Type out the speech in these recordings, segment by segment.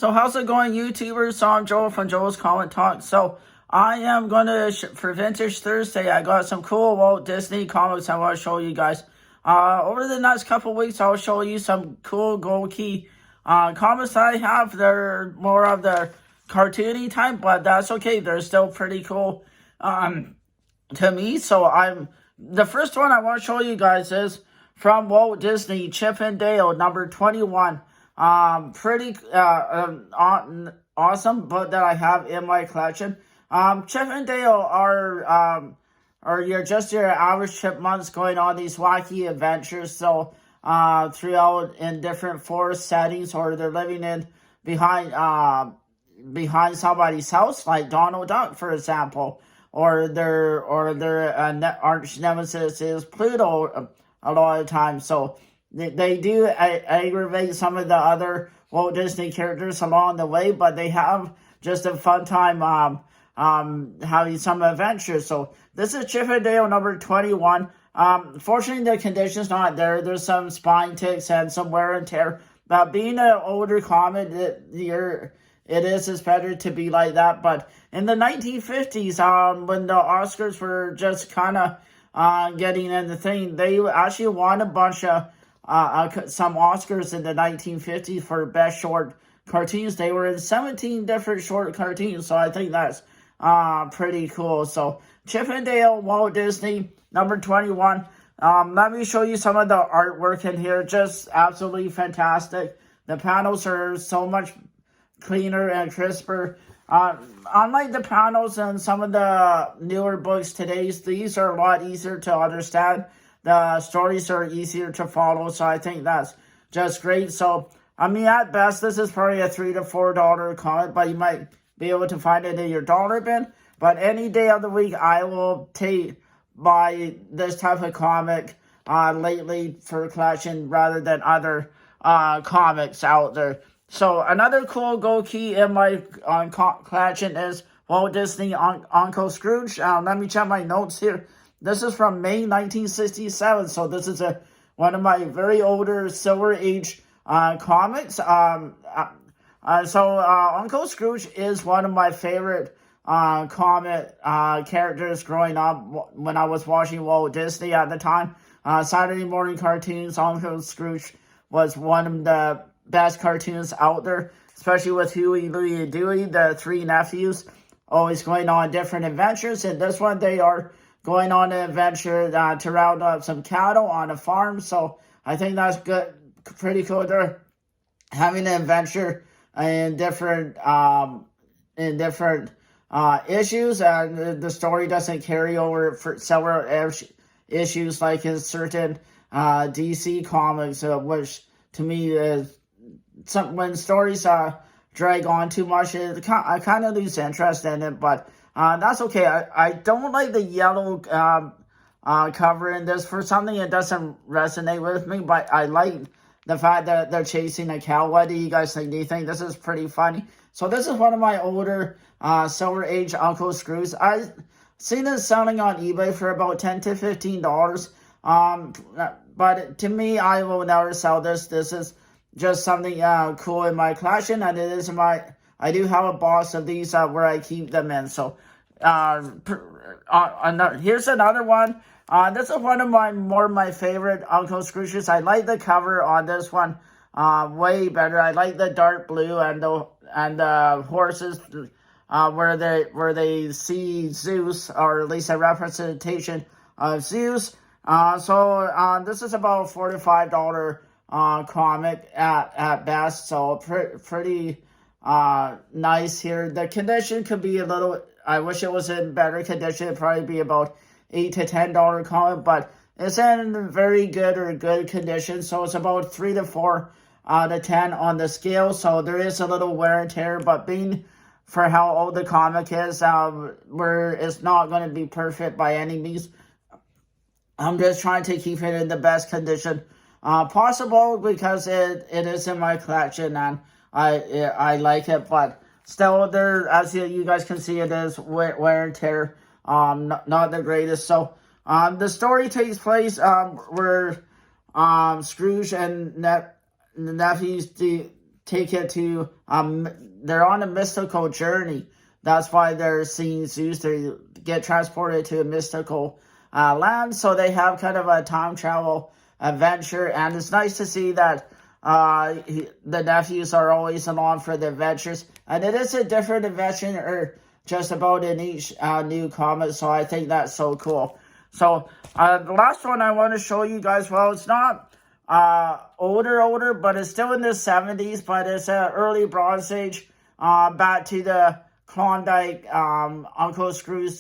So how's it going, YouTubers? So I'm Joel from Joel's Comic Talk. So I am going to, for Vintage Thursday, I got some cool Walt Disney comics I want to show you guys. Over the next couple weeks, I'll show you some cool Gold Key comics that I have. They're more of the cartoony type, but that's okay. They're still pretty cool to me. So the first one I want to show you guys is from Walt Disney, Chip and Dale, number 21. Pretty awesome book that I have in my collection. Chip and Dale are your average chipmunks going on these wacky adventures. So throughout in different forest settings, or they're living in behind somebody's house, like Donald Duck, for example, or their arch nemesis is Pluto a lot of times. So they do aggravate some of the other Walt Disney characters along the way, but they have just a fun time having some adventures. So this is Chip and Dale number 21. Fortunately, the condition's not there. There's some spine ticks and some wear and tear. But being an older comic, it's better to be like that. But in the 1950s, when the Oscars were just kind of getting in the thing, they actually won a bunch of some Oscars in the 1950s for best short cartoons. They were in 17 different short cartoons, so I think that's pretty cool. So Chip and Dale, Walt Disney, number 21. Let me show you some of the artwork in here. Just absolutely fantastic. The panels are so much cleaner and crisper. Unlike the panels in some of the newer books today, these are a lot easier to understand. The stories are easier to follow, so I think that's just great. So, I mean, at best, this is probably a $3 to $4 comic, but you might be able to find it in your dollar bin. But any day of the week, I will buy this type of comic lately for collection rather than other comics out there. So, another cool Gold Key in my collection is Walt Disney Uncle Scrooge. Let me check my notes here. This is from May 1967, so this is one of my very older Silver Age comics. Uncle Scrooge is one of my favorite comic characters growing up when I was watching Walt Disney at the time. Saturday morning cartoons, Uncle Scrooge was one of the best cartoons out there, especially with Huey, Louie, and Dewey, the three nephews, always going on different adventures. In this one, they are going on an adventure to round up some cattle on a farm. So I think that's good, pretty cool. They're having an adventure in different issues, and the story doesn't carry over for several issues like in certain DC comics, which to me is when stories drag on too much, I kind of lose interest in it, but that's okay. I don't like the yellow cover in this. For something, it doesn't resonate with me, but I like the fact that they're chasing a cow. What do you guys think? Do you think this is pretty funny? So this is one of my older Silver Age Uncle Scrooge. I've seen it selling on eBay for about $10 to $15. But to me, I will never sell this. This is just something cool in my collection, and it is I do have a box of these where I keep them in. So, here's another one. This is one of my favorite Uncle Scrooges. I like the cover on this one way better. I like the dark blue and the horses where they see Zeus, or at least a representation of Zeus. This is about a $4 to $5 comic at best. So pretty nice here. The condition could be a little, I wish it was in better condition. It'd probably be about $8 to $10 comic, but it's in very good or good condition. So it's about 3 to 4 out of 10 on the scale. So there is a little wear and tear, but being for how old the comic is, it's not going to be perfect by any means. I'm just trying to keep it in the best condition possible, because it is in my collection and I like it, but still, there, as you guys can see, it is wear and tear, not the greatest. So the story takes place where Scrooge and the nephews take it to they're on a mystical journey. That's why they're seeing Zeus to get transported to a mystical land. So they have kind of a time travel adventure, and it's nice to see that the nephews are always along for the adventures, and it is a different adventure or just about in each new comic. So I think that's so cool. So the last one I want to show you guys, well, it's not older, but it's still in the 70s, but it's an early Bronze Age, back to the Klondike Uncle Scrooge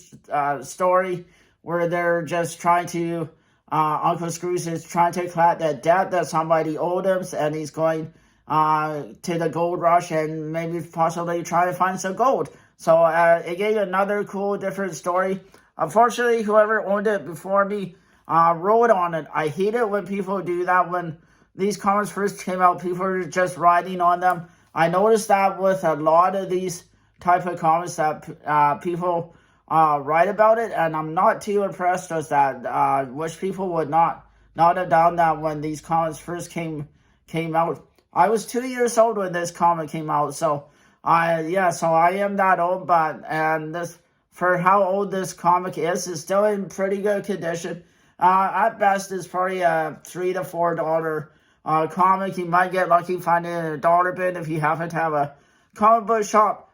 story, where they're just trying to Uncle Scrooge is trying to collect the debt that somebody owed him, and he's going to the gold rush and maybe possibly try to find some gold. So again, another cool, different story. Unfortunately, whoever owned it before me wrote on it. I hate it when people do that. When these comics first came out, people were just writing on them. I noticed that with a lot of these type of comics that people write about it, and I'm not too impressed with that. Wish people would not have done that when these comics first came out. I was 2 years old when this comic came out, so I am that old, but and this for how old this comic is, it's still in pretty good condition. At best, it's probably a $3 to $4 comic. You might get lucky finding it in a dollar bin if you happen to have a comic book shop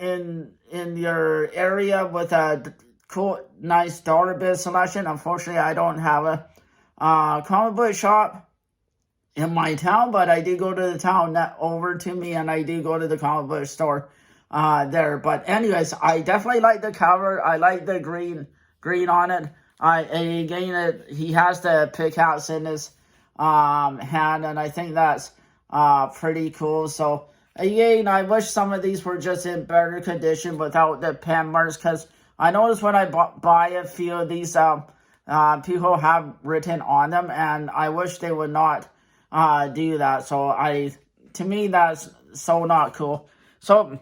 in your area with a cool, nice dollar bin selection. Unfortunately, I don't have a comic book shop in my town, but I do go to the town over to me, and I do go to the comic book store there. But anyways, I definitely like the cover. I like the green on it. He has the pickaxe in his hand, and I think that's pretty cool. So again, I wish some of these were just in better condition without the pen marks, because I noticed when I buy a few of these, people have written on them, and I wish they would not do that. So to me, that's so not cool. So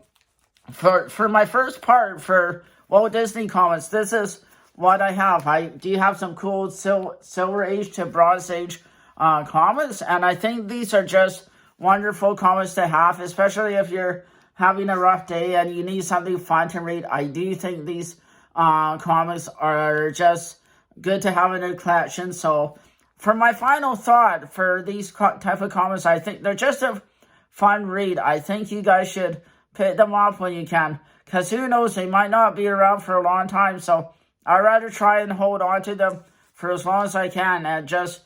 for my first part for Walt Disney Comics, this is what I have. I do have some cool Silver Age to Bronze Age comics, and I think these are just wonderful comics to have, especially if you're having a rough day and you need something fun to read. I do think these comics are just good to have in a collection. So for my final thought for these type of comics, I think they're just a fun read. I think you guys should pick them up when you can, because who knows, they might not be around for a long time. So I'd rather try and hold on to them for as long as I can and just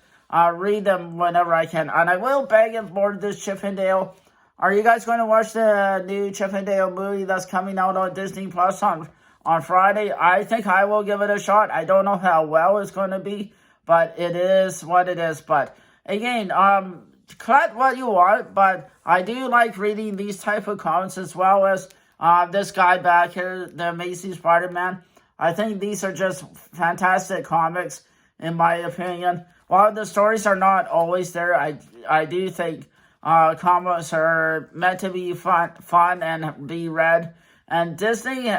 read them whenever I can. And I will beg and board this Chippendale. Are you guys going to watch the new Chippendale movie that's coming out on Disney Plus on Friday? I think I will give it a shot. I don't know how well it's going to be, but it is what it is. But again, collect what you want, but I do like reading these type of comics, as well as this guy back here, the Amazing Spider-Man. I think these are just fantastic comics, in my opinion. While the stories are not always there, I do think comics are meant to be fun and be read. And Disney,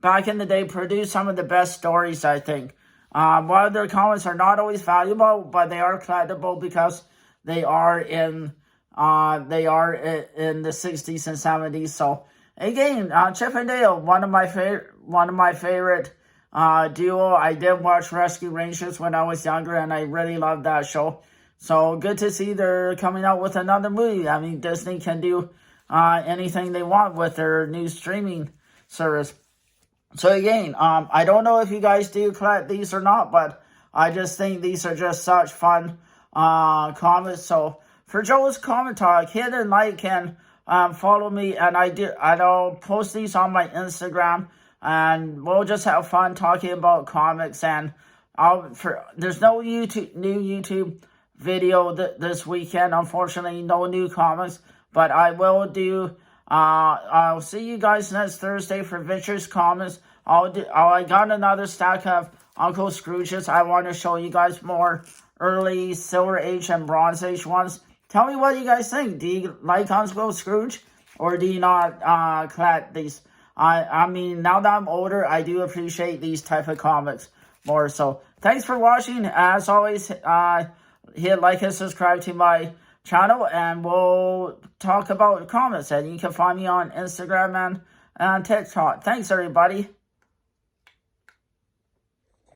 back in the day, produced some of the best stories, I think. While their comics are not always valuable, but they are collectible because they are in the 60s and 70s. So again, Chip and Dale, one of my favorite duo. I did watch Rescue Rangers when I was younger, and I really loved that show. So good to see they're coming out with another movie. I mean, Disney can do anything they want with their new streaming service. So again, I don't know if you guys do collect these or not, but I just think these are just such fun comics. So for Joe's Comic Talk, hit and like and follow me, and I'll post these on my Instagram, and we'll just have fun talking about comics. And there's no new YouTube video this weekend, unfortunately, no new comics, but I will do. I'll see you guys next Thursday for Vicious Comics. I got another stack of Uncle Scrooge's. I want to show you guys more early Silver Age and Bronze Age ones. Tell me what you guys think. Do you like Uncle Scrooge, or do you not collect these? I mean, now that I'm older, I do appreciate these type of comics more. So thanks for watching. As always, hit like and subscribe to my channel, and we'll talk about comics. And you can find me on Instagram and TikTok. Thanks, everybody.